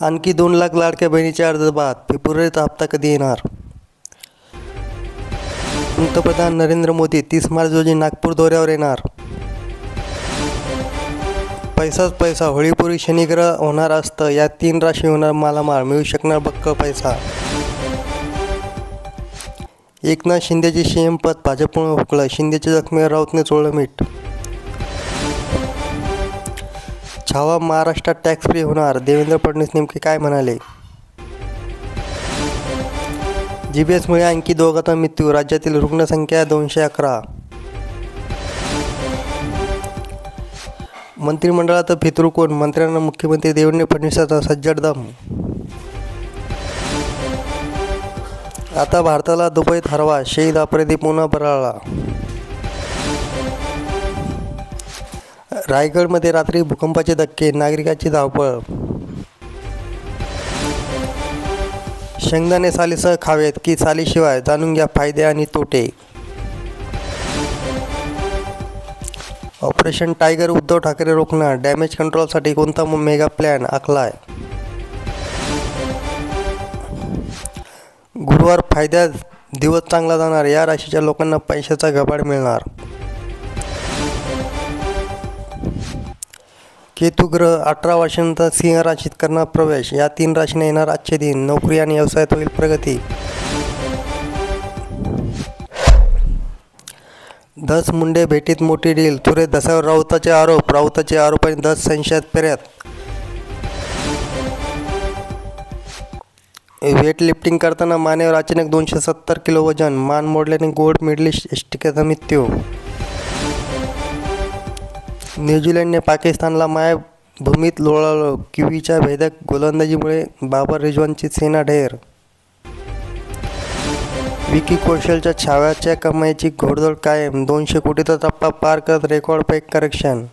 आणखी 2 लाख लाडक्या बहिणीचे अर्ज बाद, फेब्रुवारीचा हप्ता कधी येणार? पंतप्रधान नरेंद्र मोदी 30 मार्च रोजी नागपूर दौऱ्यावर येणार. पैसाच पैसा, होळीपूर्वी शनिग्रह होणार असतं. या 3 राशी होणार मालामाल, मिळू शकणार बक्कळ पैसा. एकनाथ शिंदेचे सीएम पद भाजपमुळे हुकलं, शिंदेच्या जखमेवर राऊतने चोळलं मीठ. छावा महाराष्ट्रात टॅक्स फ्री होणार, देवेंद्र फडणवीस नेमके काय म्हणाले? जीबीएसमुळे आणखी 2घाचा मृत्यू, राज्यातील रुग्णसंख्या 211. मंत्रिमंडळात फितरू कोण? मंत्र्यांना मुख्यमंत्री देवेंद्र फडणवीसांचा सज्जड दम. आता भारताला दुबईत हरवा, शहीद आफ्रिदी पुन्हा बराळला. रायगडमध्ये रात्री भूकंपाचे धक्के, नागरिकांची धावपळ. शेंगदाणे सालीसह खावेत की सालीशिवाय? जाणून घ्या फायदे आणि तोटे. ऑपरेशन टायगर, उद्धव ठाकरे रोखणार, डॅमेज कंट्रोलसाठी कोणता मेगा प्लॅन आखलाय? गुरुवार फायद्यात दिवस चांगला जाणार, या राशीच्या लोकांना पैशाचा घबाड मिळणार. केतू ग्रह 18 वर्षांनंतर सिंह राशीत करणार प्रवेश, या 3 राशींना येणार आजचे दिन, नोकरी आणि व्यवसायात होईल प्रगती. धस मुंडे भेटीत मोठी डील, सुरेश धसावर राऊताचे आरोप, राऊताचे आरोप आणि धस संशयात पेऱ्यात. वेट लिफ्टिंग करताना मानेवर अचानक 270 किलो वजन, मान मोडल्याने गोल्ड मेडलिस्ट यष्टिकेचा मृत्यू. न्यूझीलंडने पाकिस्तानला मायभूमीत लोळवलं, किवीच्या भेदक गोलंदाजीमुळे बाबर रिझवानची सेना ढेर. विकी कौशलच्या छाव्याच्या कमाईची घोडदौड कायम, 200 कोटीचा टप्पा पार करत रेकॉर्ड ब्रेक करेक्शन.